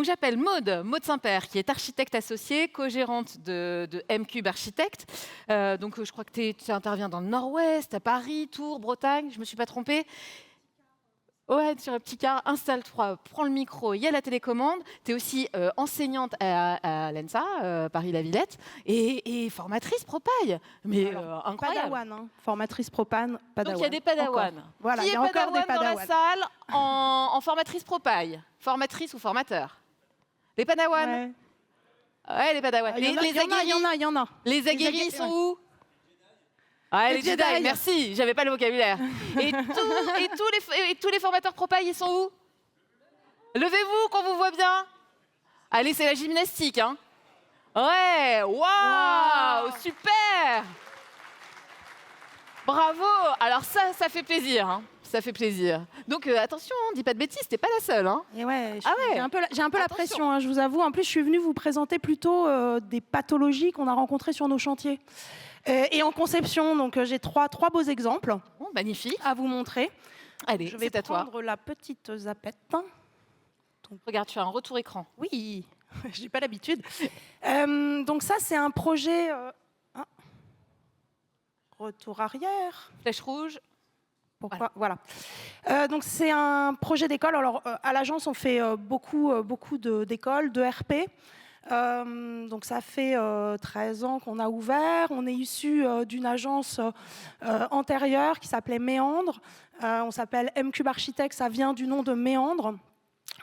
Donc j'appelle Maude Saint-Père, qui est architecte associée, co-gérante de M-Cube Architecte. Donc je crois que tu interviens dans le Nord-Ouest, à Paris, Tours, Bretagne, je ne me suis pas trompée. Ouais, sur un petit car, installe-toi, prends le micro, il y a la télécommande. Tu es aussi enseignante à l'ENSA, Paris-la-Villette, et formatrice Propage. Mais incroyable. Padawan, hein. Formatrice Padawan. Donc il y a des Padawans. Voilà, Qui il y est a encore des Padawan dans la Padawans. salle en formatrice Propage? Formatrice ou formateur? Les Padawans? Ouais, les Padawans. Il y en a. Les aguerris sont où? Ah, les Jedi, merci, j'avais pas le vocabulaire. Et tous les formateurs Propage, ils sont où? Levez-vous qu'on vous voit bien. Allez, c'est la gymnastique, hein. Ouais, waouh, super. Bravo. Alors ça fait plaisir, hein. Ça fait plaisir. Donc attention, dis pas de bêtises, t'es pas la seule, hein. Et ouais, j'ai un peu la pression, hein, je vous avoue. En plus, je suis venue vous présenter plutôt des pathologies qu'on a rencontrées sur nos chantiers. Et en conception, donc j'ai trois beaux exemples magnifique. À vous montrer. Allez, je vais prendre la petite zapette. Donc, regarde, tu as un retour écran. Oui, j'ai pas l'habitude. Donc ça, c'est un projet... Retour arrière. Flèche rouge. Pourquoi? Voilà. Donc c'est un projet d'école. Alors à l'agence, on fait beaucoup d'écoles, de RP. Donc ça fait 13 ans qu'on a ouvert. On est issu d'une agence antérieure qui s'appelait Méandre. On s'appelle M-Cube Architecte, ça vient du nom de Méandre.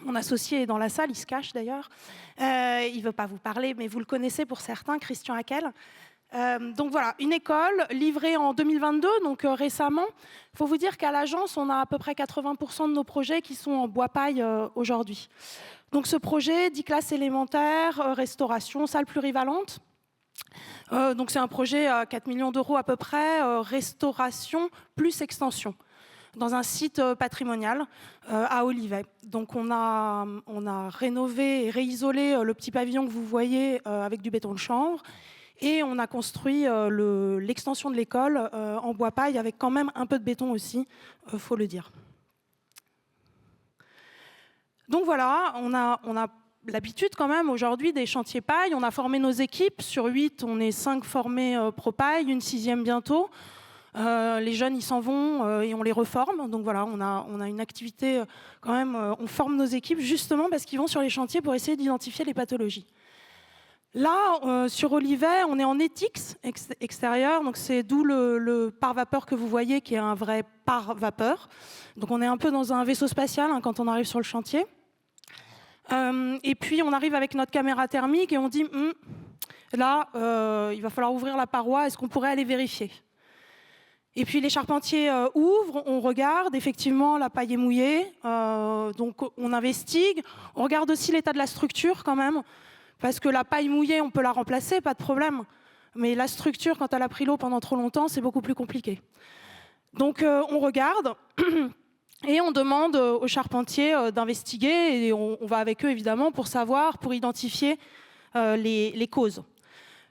Mon associé est dans la salle, il se cache d'ailleurs. Il ne veut pas vous parler, mais vous le connaissez pour certains, Christian Hackel. Donc voilà, une école livrée en 2022, donc récemment. Il faut vous dire qu'à l'agence, on a à peu près 80% de nos projets qui sont en bois paille aujourd'hui. Donc ce projet, 10 classes élémentaires, restauration, salle plurivalente. Donc c'est un projet à 4 millions d'euros à peu près, restauration plus extension, dans un site patrimonial à Olivet. Donc on a rénové et réisolé le petit pavillon que vous voyez avec du béton de chanvre. Et on a construit l'extension de l'école en bois paille avec quand même un peu de béton aussi, faut le dire. Donc voilà, on a l'habitude quand même aujourd'hui des chantiers paille. On a formé nos équipes. Sur 8, on est 5 formés pro-paille, une 6e bientôt. Les jeunes, ils s'en vont et on les reforme. Donc voilà, on a une activité quand même. On forme nos équipes justement parce qu'ils vont sur les chantiers pour essayer d'identifier les pathologies. Là, sur Olivet, on est en ETICS extérieur, donc c'est d'où le pare-vapeur que vous voyez, qui est un vrai pare-vapeur. Donc on est un peu dans un vaisseau spatial hein, quand on arrive sur le chantier. Et puis on arrive avec notre caméra thermique et on dit là, il va falloir ouvrir la paroi, est-ce qu'on pourrait aller vérifier? Et puis les charpentiers ouvrent, on regarde, effectivement la paille est mouillée, donc on investigue, on regarde aussi l'état de la structure quand même. Parce que la paille mouillée, on peut la remplacer, pas de problème. Mais la structure, quand elle a pris l'eau pendant trop longtemps, c'est beaucoup plus compliqué. Donc on regarde et on demande aux charpentiers d'investiguer. Et on va avec eux, évidemment, pour savoir, pour identifier les causes.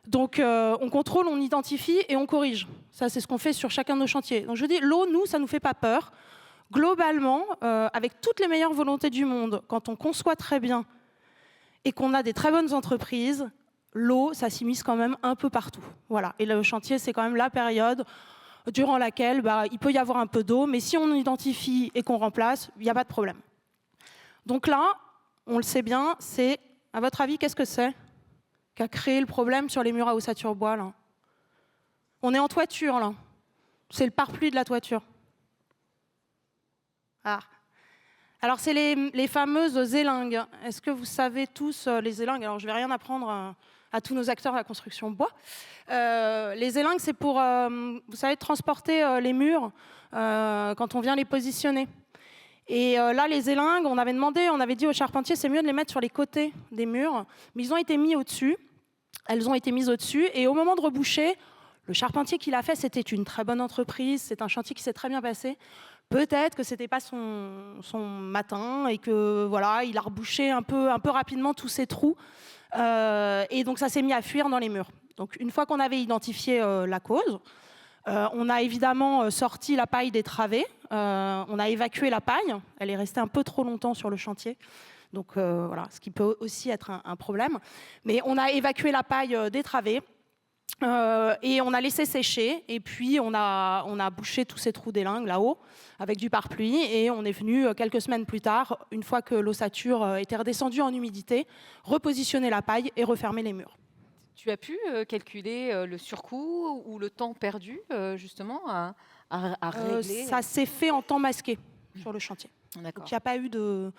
Donc on contrôle, on identifie et on corrige. Ça, c'est ce qu'on fait sur chacun de nos chantiers. Donc je dis, l'eau, nous, ça ne nous fait pas peur. Globalement, avec toutes les meilleures volontés du monde, quand on conçoit très bien et qu'on a des très bonnes entreprises, l'eau, ça s'immisce quand même un peu partout. Voilà. Et le chantier, c'est quand même la période durant laquelle il peut y avoir un peu d'eau, mais si on identifie et qu'on remplace, il n'y a pas de problème. Donc là, on le sait bien, c'est, à votre avis, qu'est-ce que c'est qui a créé le problème sur les murs à ossature bois là? On est en toiture, là. C'est le pare-pluie de la toiture. Ah. Alors, c'est les fameuses zélingues. Est-ce que vous savez tous les zélingues? Alors, je ne vais rien apprendre à tous nos acteurs de la construction bois. Les zélingues, c'est pour, vous savez, transporter les murs quand on vient les positionner. Et là, les zélingues, on avait dit aux charpentiers, c'est mieux de les mettre sur les côtés des murs, mais ils ont été mis au-dessus. Elles ont été mises au-dessus. Et au moment de reboucher, le charpentier qui l'a fait, c'était une très bonne entreprise, c'est un chantier qui s'est très bien passé. Peut-être que c'était pas son matin et que voilà, il a rebouché un peu rapidement tous ces trous et donc ça s'est mis à fuir dans les murs. Donc une fois qu'on avait identifié la cause, on a évidemment sorti la paille des travées, on a évacué la paille, elle est restée un peu trop longtemps sur le chantier. Donc voilà, ce qui peut aussi être un problème. Mais on a évacué la paille des travées. Et on a laissé sécher, et puis on a bouché tous ces trous d'élingue là-haut avec du pare-pluie, et on est venu quelques semaines plus tard, une fois que l'ossature était redescendue en humidité, repositionner la paille et refermer les murs. Tu as pu calculer le surcoût ou le temps perdu justement à régler Ça s'est fait en temps masqué sur le chantier. D'accord. Donc il n'y a pas eu de...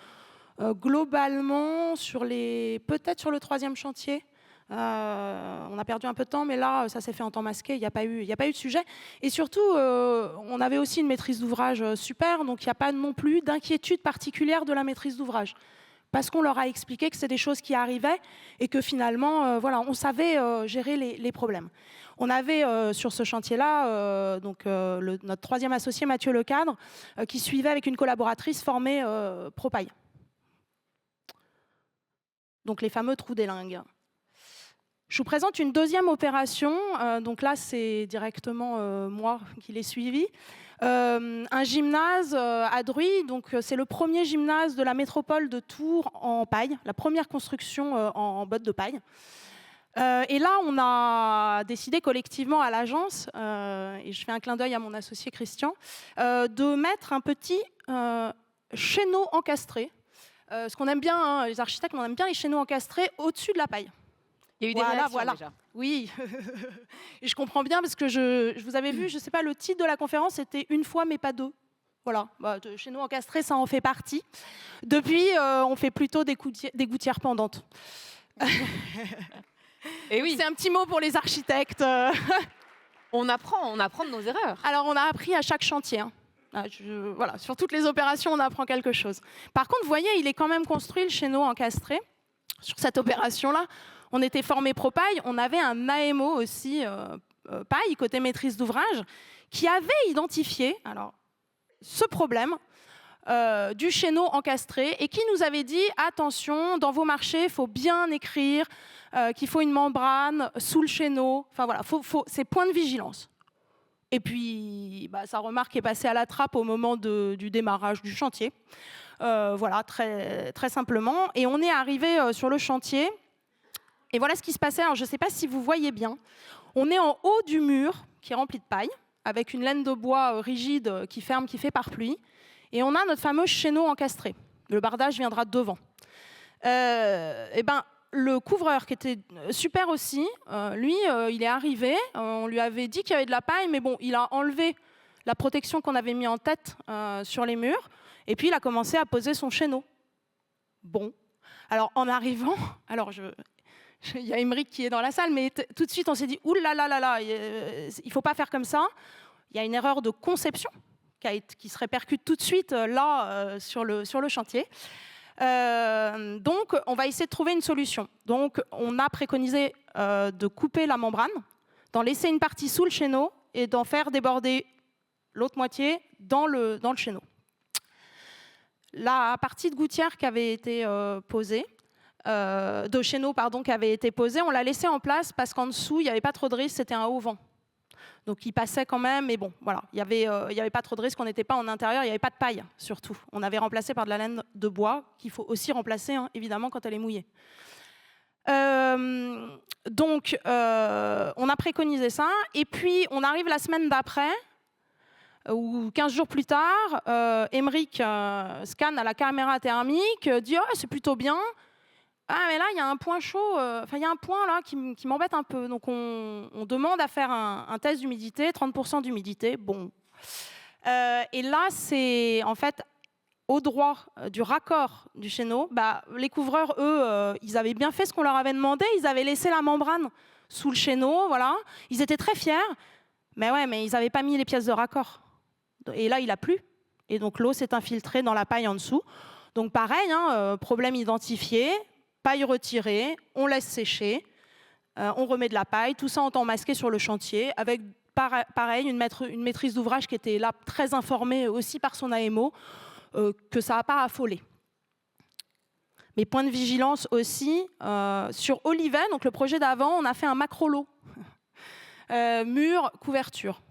globalement, peut-être sur le 3e chantier, on a perdu un peu de temps, mais là, ça s'est fait en temps masqué, il n'y a pas eu de sujet. Et surtout, on avait aussi une maîtrise d'ouvrage super, donc il n'y a pas non plus d'inquiétude particulière de la maîtrise d'ouvrage. Parce qu'on leur a expliqué que c'est des choses qui arrivaient et que finalement, voilà, on savait gérer les problèmes. On avait sur ce chantier-là notre 3e associé, Mathieu Lecadre, qui suivait avec une collaboratrice formée Propaille. Donc les fameux trous d'élingue. Je vous présente une 2e opération. Donc là, c'est directement moi qui l'ai suivi. Un gymnase à Druy. Donc c'est le premier gymnase de la métropole de Tours en paille, la première construction en bottes de paille. Et là, on a décidé collectivement à l'agence, et je fais un clin d'œil à mon associé Christian, de mettre un petit chéneau encastré. Ce qu'on aime bien, hein, les architectes, on aime bien les chéneaux encastrés au-dessus de la paille. Il y a eu des réactions déjà. Oui, et je comprends bien parce que je vous avais vu, je ne sais pas, le titre de la conférence c'était « Une fois mais pas deux ». Voilà, chez nous encastré, ça en fait partie. Depuis, on fait plutôt des gouttières pendantes. Et oui. C'est un petit mot pour les architectes. On apprend de nos erreurs. Alors, on a appris à chaque chantier. Hein. Voilà, sur toutes les opérations, on apprend quelque chose. Par contre, vous voyez, il est quand même construit le chéneau encastré. Sur cette opération-là, on était formé Propaille, on avait un AMO aussi, paille, côté maîtrise d'ouvrage, qui avait identifié ce problème du chéneau encastré et qui nous avait dit « Attention, dans vos marchés, il faut bien écrire qu'il faut une membrane sous le chéneau. » Enfin voilà, c'est point de vigilance. Et puis, sa remarque est passée à la trappe au moment du démarrage du chantier. Voilà, très, très simplement. Et on est arrivé sur le chantier. Et voilà ce qui se passait. Alors, je ne sais pas si vous voyez bien. On est en haut du mur qui est rempli de paille, avec une laine de bois rigide qui ferme, qui fait pare-pluie. Et on a notre fameux chéneau encastré. Le bardage viendra de devant. Le couvreur, qui était super aussi, lui, il est arrivé. On lui avait dit qu'il y avait de la paille, mais bon, il a enlevé la protection qu'on avait mis en tête sur les murs. Et puis, il a commencé à poser son chéneau. Bon. Alors, en arrivant, il y a Émeric qui est dans la salle, mais tout de suite, on s'est dit « Ouh là là là là, il ne faut pas faire comme ça ». Il y a une erreur de conception qui se répercute tout de suite là, sur le chantier. Donc, on va essayer de trouver une solution. Donc, on a préconisé de couper la membrane, d'en laisser une partie sous le chéneau et d'en faire déborder l'autre moitié dans le chéneau. La partie de gouttière qui avait été posée, de chéneau qui avait été posée, on l'a laissée en place parce qu'en dessous, il n'y avait pas trop de risque, c'était un haut vent. Donc il passait quand même, mais bon, voilà, il n'y avait pas trop de risque, on n'était pas en intérieur, il n'y avait pas de paille surtout. On avait remplacé par de la laine de bois, qu'il faut aussi remplacer, hein, évidemment, quand elle est mouillée. Donc, on a préconisé ça, et puis on arrive la semaine d'après, ou 15 jours plus tard, Émeric scanne à la caméra thermique, dit « Oh, c'est plutôt bien ». Ah, mais là, il y a un point chaud, il y a un point là qui m'embête un peu. Donc, on demande à faire un test d'humidité, 30% d'humidité. Bon. Et là, c'est en fait au droit du raccord du chéneau. Les couvreurs, eux, ils avaient bien fait ce qu'on leur avait demandé. Ils avaient laissé la membrane sous le chéneau, voilà. Ils étaient très fiers. Mais ouais, mais ils n'avaient pas mis les pièces de raccord. Et là, il a plu. Et donc, l'eau s'est infiltrée dans la paille en dessous. Donc, pareil, hein, problème identifié. Paille retirée, on laisse sécher, on remet de la paille, tout ça en temps masqué sur le chantier, avec pareil une maîtrise d'ouvrage qui était là très informée aussi par son AMO, que ça n'a pas affolé. Mais point de vigilance aussi, sur Olivet, donc le projet d'avant, on a fait un macro-lot. Mur, couverture.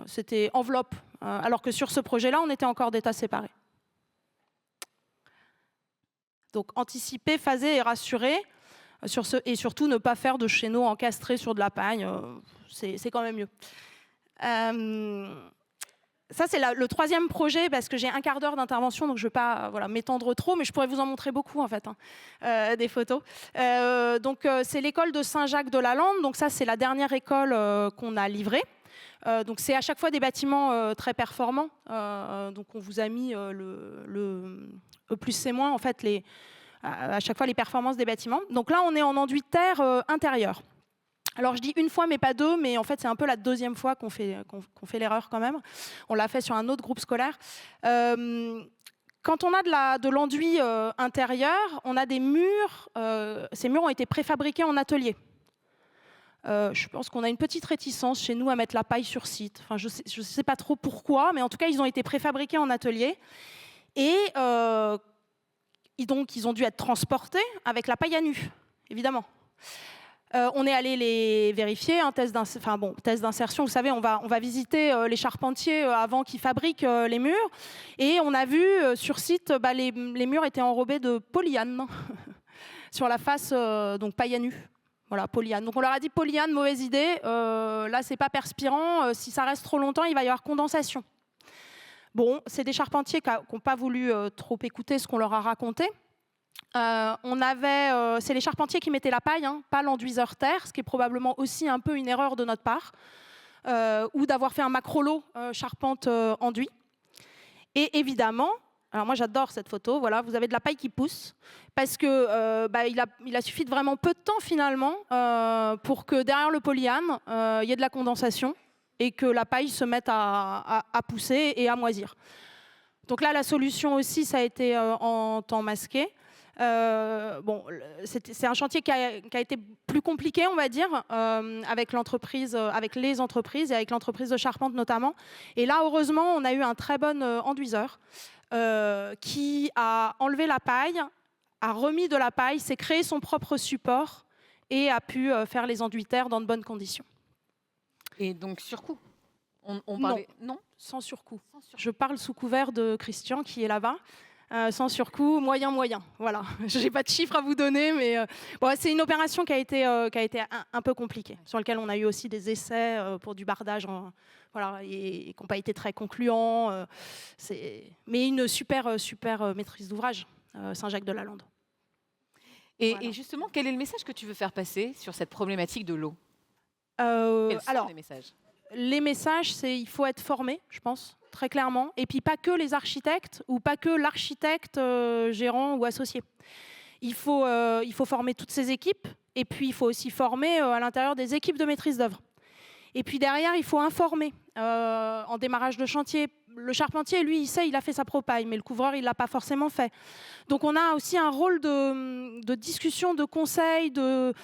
C'était enveloppe, alors que sur ce projet-là, on était encore d'état séparé. Donc anticiper, phaser et rassurer, et surtout ne pas faire de chéneaux encastrés sur de la paille, c'est quand même mieux. Ça, c'est le troisième projet, parce que j'ai un quart d'heure d'intervention, donc je ne vais pas m'étendre trop, mais je pourrais vous en montrer beaucoup, en fait, des photos. C'est l'école de Saint-Jacques-de-la-Lande. Donc ça, c'est la dernière école qu'on a livrée. Donc c'est à chaque fois des bâtiments très performants. Donc on vous a mis le plus c'est moins, en fait, à chaque fois les performances des bâtiments. Donc là, on est en enduit de terre intérieur. Alors je dis une fois mais pas deux, mais en fait c'est un peu la deuxième fois qu'on fait l'erreur quand même. On l'a fait sur un autre groupe scolaire. Quand on a de l'enduit intérieur, on a des murs. Ces murs ont été préfabriqués en atelier. Je pense qu'on a une petite réticence chez nous à mettre la paille sur site. Enfin, je ne sais pas trop pourquoi, mais en tout cas ils ont été préfabriqués en atelier. Et donc ils ont dû être transportés avec la paille à nu, évidemment. On est allé les vérifier, test d'insertion. Vous savez, on va visiter les charpentiers avant qu'ils fabriquent les murs. Et on a vu sur site, les murs étaient enrobés de polyane sur la face, donc paille à nu. Voilà, polyane. Donc on leur a dit polyane, mauvaise idée. Là, c'est pas perspirant. Si ça reste trop longtemps, il va y avoir condensation. Bon, c'est des charpentiers qui n'ont pas voulu trop écouter ce qu'on leur a raconté. C'est les charpentiers qui mettaient la paille, pas l'enduiseur terre, ce qui est probablement aussi un peu une erreur de notre part, ou d'avoir fait un macrolot charpente enduit. Et évidemment, alors moi j'adore cette photo, voilà, vous avez de la paille qui pousse, parce que il a suffi de vraiment peu de temps finalement pour que derrière le polyane, il y ait de la condensation et que la paille se mette à pousser et à moisir. Donc là, la solution aussi, ça a été en temps masqué. C'est un chantier qui a été plus compliqué, on va dire, avec les entreprises et avec l'entreprise de charpente notamment. Et là, heureusement, on a eu un très bon enduiseur qui a enlevé la paille, a remis de la paille, s'est créé son propre support et a pu faire les enduits terre dans de bonnes conditions. Et donc surcoût on parlait... Non, sans surcoût. Je parle sous couvert de Christian qui est là-bas. Sans surcoût, moyen. Voilà. Je n'ai pas de chiffres à vous donner, mais c'est une opération qui a été un peu compliquée, sur laquelle on a eu aussi des essais pour du bardage, et qui n'ont pas été très concluants. Mais une super maîtrise d'ouvrage, Saint-Jacques-de-la-Lande. Et justement, quel est le message que tu veux faire passer sur cette problématique de l'eau ? Quels sont les messages ? Les messages, c'est il faut être formé, je pense, très clairement. Et puis pas que les architectes ou pas que l'architecte gérant ou associé. Il faut former toutes ces équipes. Et puis il faut aussi former à l'intérieur des équipes de maîtrise d'œuvre. Et puis derrière, il faut informer en démarrage de chantier. Le charpentier, lui, il sait, il a fait sa propaille, mais le couvreur, il ne l'a pas forcément fait. Donc on a aussi un rôle de discussion, de conseil, de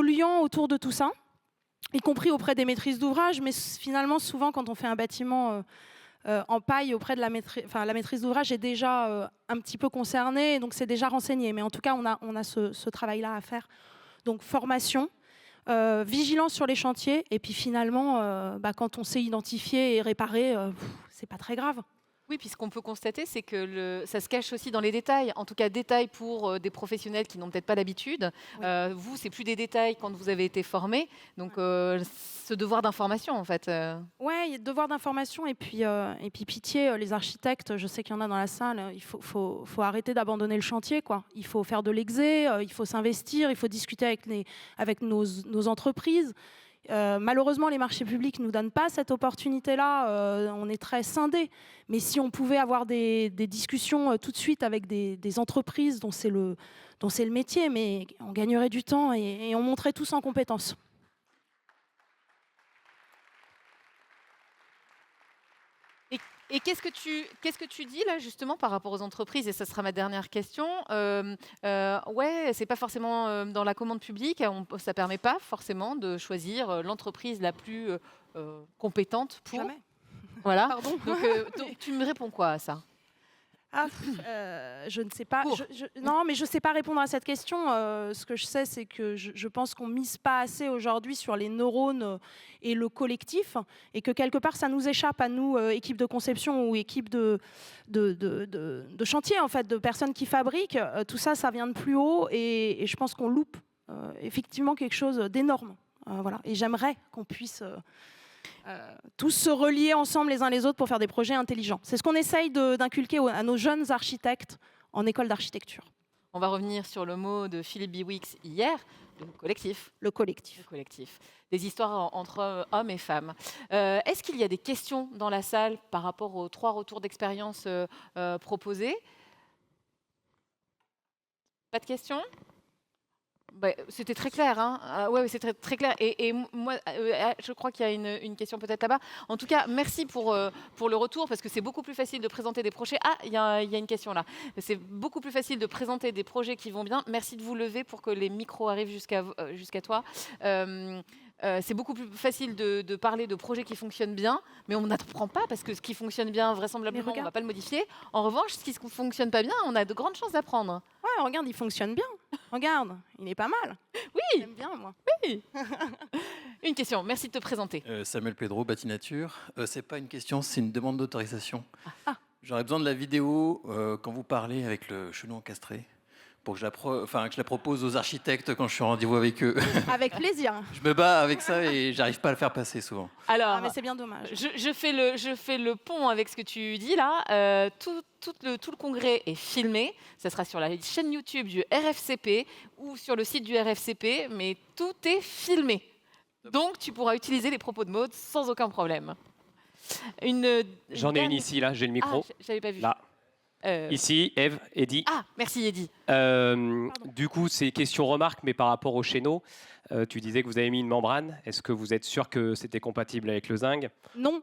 liant autour de tout ça, y compris auprès des maîtrises d'ouvrage, mais finalement, souvent, quand on fait un bâtiment en paille auprès de la maîtrise d'ouvrage est déjà un petit peu concernée, donc c'est déjà renseigné. Mais en tout cas, on a ce travail-là à faire. Donc, formation, vigilance sur les chantiers, et puis finalement, quand on sait identifier et réparer, c'est pas très grave. Oui, puis ce qu'on peut constater, c'est que ça se cache aussi dans les détails. En tout cas, détails pour des professionnels qui n'ont peut-être pas l'habitude. Oui. Vous, c'est plus des détails quand vous avez été formé. Donc, ce devoir d'information, en fait. Oui, il y a devoir d'information. Et puis pitié, les architectes, je sais qu'il y en a dans la salle, il faut arrêter d'abandonner le chantier, quoi. Il faut faire de l'exé, il faut s'investir, il faut discuter avec nos entreprises. Malheureusement, les marchés publics ne nous donnent pas cette opportunité-là. On est très scindés. Mais si on pouvait avoir des discussions tout de suite avec des entreprises dont c'est le métier, mais on gagnerait du temps et on monterait tous en compétences. Et qu'est-ce que tu dis là justement par rapport aux entreprises? Et ça sera ma dernière question. C'est pas forcément dans la commande publique, ça permet pas forcément de choisir l'entreprise la plus compétente pour. Jamais. Voilà. Pardon. Donc tu me réponds quoi à ça? Je ne sais pas. Court. Non, mais je ne sais pas répondre à cette question. Ce que je sais, c'est que je pense qu'on mise pas assez aujourd'hui sur les neurones et le collectif, et que quelque part, ça nous échappe à nous, équipe de conception ou équipe de chantier, en fait, de personnes qui fabriquent. Tout ça, ça vient de plus haut, et je pense qu'on loupe effectivement quelque chose d'énorme. Voilà. Et j'aimerais qu'on puisse tous se relier ensemble les uns les autres pour faire des projets intelligents. C'est ce qu'on essaye d'inculquer à nos jeunes architectes en école d'architecture. On va revenir sur le mot de Philippe Biwix hier, le collectif. Le collectif. Le collectif. Des histoires entre hommes et femmes. Est-ce qu'il y a des questions dans la salle par rapport aux 3 retours d'expérience proposés? Pas de questions? C'était très clair, hein. Ouais, c'était très clair. Et moi, je crois qu'il y a une question peut-être là-bas. En tout cas, merci pour le retour, parce que c'est beaucoup plus facile de présenter des projets. Ah, il y a une question là. C'est beaucoup plus facile de présenter des projets qui vont bien. Merci de vous lever pour que les micros arrivent jusqu'à toi. C'est beaucoup plus facile de parler de projets qui fonctionnent bien, mais on n'apprend pas, parce que ce qui fonctionne bien, vraisemblablement, on ne va pas le modifier. En revanche, ce qui ne fonctionne pas bien, on a de grandes chances d'apprendre. Ouais, regarde, il fonctionne bien. Regarde, il est pas mal. Oui. J'aime bien, moi. Oui. Une question, merci de te présenter. Samuel Pedro, Bâtinature. C'est pas une question, c'est une demande d'autorisation. Ah. J'aurais besoin de la vidéo quand vous parlez avec le chenou encastré, pour que que je la propose aux architectes quand je suis en rendez-vous avec eux. Avec plaisir. Je me bats avec ça et j'arrive pas à le faire passer souvent. Alors, mais c'est bien dommage. Je fais le pont avec ce que tu dis là. Tout le congrès est filmé. Ça sera sur la chaîne YouTube du RFCP ou sur le site du RFCP, mais tout est filmé. Donc, tu pourras utiliser les propos de Maud sans aucun problème. J'en ai une ici, là, j'ai le micro. Ah, j'avais pas vu. Là. Ici, Eve, Eddy. Ah, merci Eddy. Du coup, c'est question-remarque, mais par rapport au chéneau, tu disais que vous avez mis une membrane. Est-ce que vous êtes sûr que c'était compatible avec le zinc? Non.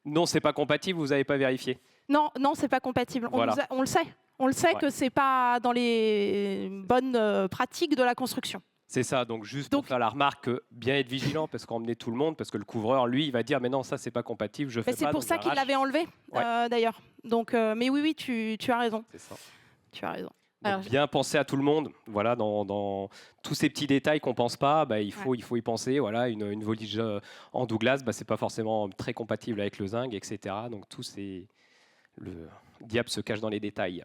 Non, c'est pas compatible, vous n'avez pas vérifié? Non, c'est pas compatible. Voilà. On le sait. On le sait Ouais. que c'est pas dans les bonnes pratiques de la construction. C'est ça, donc juste pour faire la remarque, bien être vigilant, parce qu'emmener tout le monde, parce que le couvreur, lui, il va dire, mais non, ça, c'est pas compatible, je fais pas. C'est pour ça qu'il l'avait enlevé, d'ailleurs. Donc, mais oui, tu as raison. C'est ça. Tu as raison. Donc, bien penser à tout le monde, voilà, dans tous ces petits détails qu'on pense pas, il faut y penser. Voilà, une volige en Douglas, c'est pas forcément très compatible avec le zinc, etc. Donc le diable se cache dans les détails.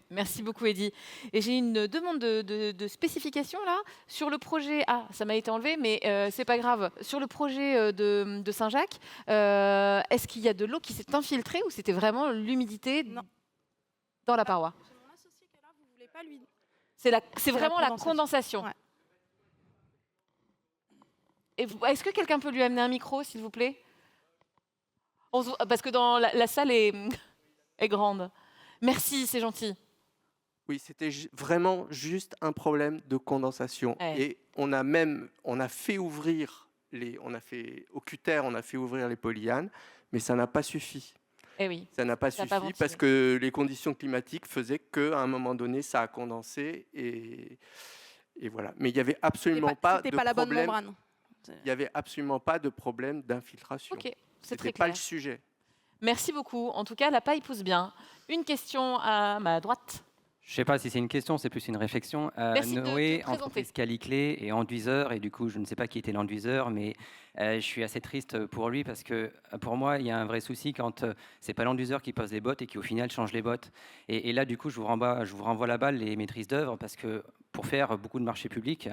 Merci beaucoup Eddy. Et j'ai une demande de spécification là sur le projet. Ah, ça m'a été enlevé, mais c'est pas grave. Sur le projet de Saint-Jacques, est-ce qu'il y a de l'eau qui s'est infiltrée ou c'était vraiment l'humidité dans la paroi? Mon associé qui est là, vous voulez pas lui. C'est vraiment la condensation. Ouais. Est-ce que quelqu'un peut lui amener un micro, s'il vous plaît? Parce que dans la salle est grande. Merci, c'est gentil. Oui, c'était vraiment juste un problème de condensation. Ouais. Et on a fait ouvrir au cutter, on a fait ouvrir les polyanes, mais ça n'a pas suffi. Eh oui. Ça n'a pas suffi parce que les conditions climatiques faisaient qu'à un moment donné, ça a condensé et voilà. Mais il n'y avait absolument pas de la bonne problème. membrane. Il n'y avait absolument pas de problème d'infiltration. Ok, c'est très C'était clair. pas le sujet. Merci beaucoup. En tout cas, la paille pousse bien. Une question à ma droite. Je ne sais pas si c'est une question, c'est plus une réflexion. Merci de te Noé, présenter. entreprise Caliclé et enduiseur, et du coup, je ne sais pas qui était l'enduiseur, mais je suis assez triste pour lui parce que pour moi, il y a un vrai souci quand c'est pas l'enduiseur qui pose les bottes et qui au final change les bottes. Et là, du coup, je vous renvoie la balle, les maîtrises d'œuvre, parce que pour faire beaucoup de marchés publics,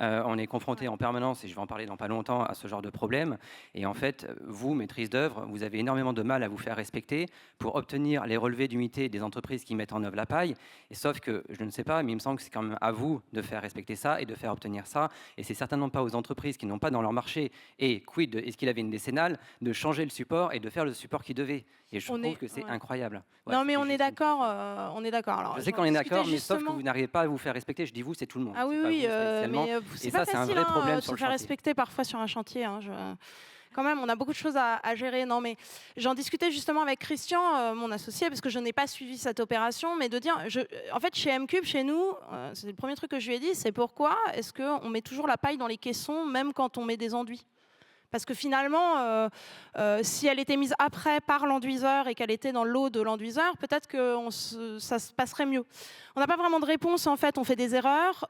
on est confronté en permanence, et je vais en parler dans pas longtemps, à ce genre de problème. Et en fait, vous, maîtrise d'œuvre, vous avez énormément de mal à vous faire respecter pour obtenir les relevés d'humidité des entreprises qui mettent en œuvre la paille. Et sauf que, je ne sais pas, mais il me semble que c'est quand même à vous de faire respecter ça et de faire obtenir ça. Et c'est certainement pas aux entreprises qui n'ont pas dans leur marché, et quid, est-ce qu'il avait une décennale, de changer le support et de faire le support qu'ils devaient. Et je trouve que c'est incroyable. Ouais, non, mais on est d'accord. On est d'accord. Alors, je sais qu'on est d'accord, mais sauf que vous n'arrivez pas à vous faire respecter. Je dis vous, c'est tout le monde. Ah oui, oui, mais c'est pas facile de se faire respecter parfois sur un chantier. Quand même, on a beaucoup de choses à gérer. Non, mais j'en discutais justement avec Christian, mon associé, parce que je n'ai pas suivi cette opération, mais de dire, en fait, chez M-Cube, chez nous, c'est le premier truc que je lui ai dit, c'est pourquoi est-ce qu'on met toujours la paille dans les caissons, même quand on met des enduits? Parce que finalement, si elle était mise après par l'enduiseur et qu'elle était dans l'eau de l'enduiseur, peut-être que ça se passerait mieux. On n'a pas vraiment de réponse, en fait, on fait des erreurs.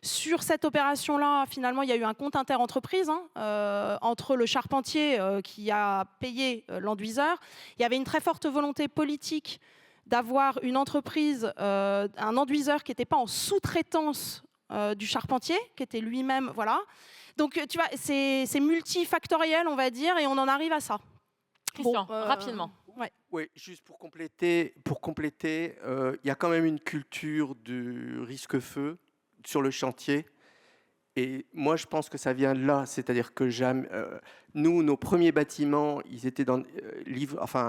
Sur cette opération-là, finalement, il y a eu un compte interentreprise entre le charpentier qui a payé l'enduiseur. Il y avait une très forte volonté politique d'avoir une entreprise, un enduiseur qui n'était pas en sous-traitance du charpentier, qui était lui-même, voilà. Donc, tu vois, c'est multifactoriel, on va dire, et on en arrive à ça. Christian, rapidement. Ouais. Oui, juste pour compléter, il y a quand même une culture du risque-feu sur le chantier. Et moi, je pense que ça vient de là. C'est-à-dire que nous, nos premiers bâtiments, ils étaient dans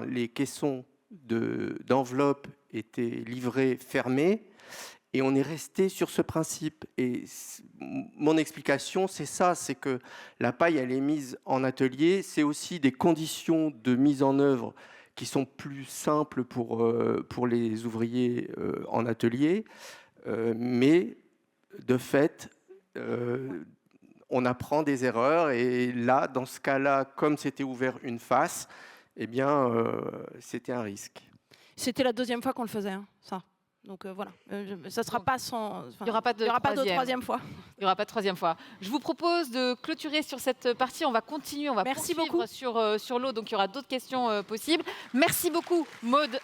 les caissons d'enveloppes étaient livrés fermés. Et on est resté sur ce principe. Et mon explication, c'est ça, c'est que la paille, elle est mise en atelier. C'est aussi des conditions de mise en œuvre qui sont plus simples pour les ouvriers en atelier. Mais de fait, on apprend des erreurs. Et là, dans ce cas-là, comme c'était ouvert une face, eh bien, c'était un risque. C'était la deuxième fois qu'on le faisait, ça. Donc voilà, ça ne sera pas sans. Il n'y aura pas de troisième fois. Il n'y aura pas de troisième fois. Je vous propose de clôturer sur cette partie. On va continuer, on va poursuivre sur l'eau. Donc il y aura d'autres questions possibles. Merci beaucoup, Maude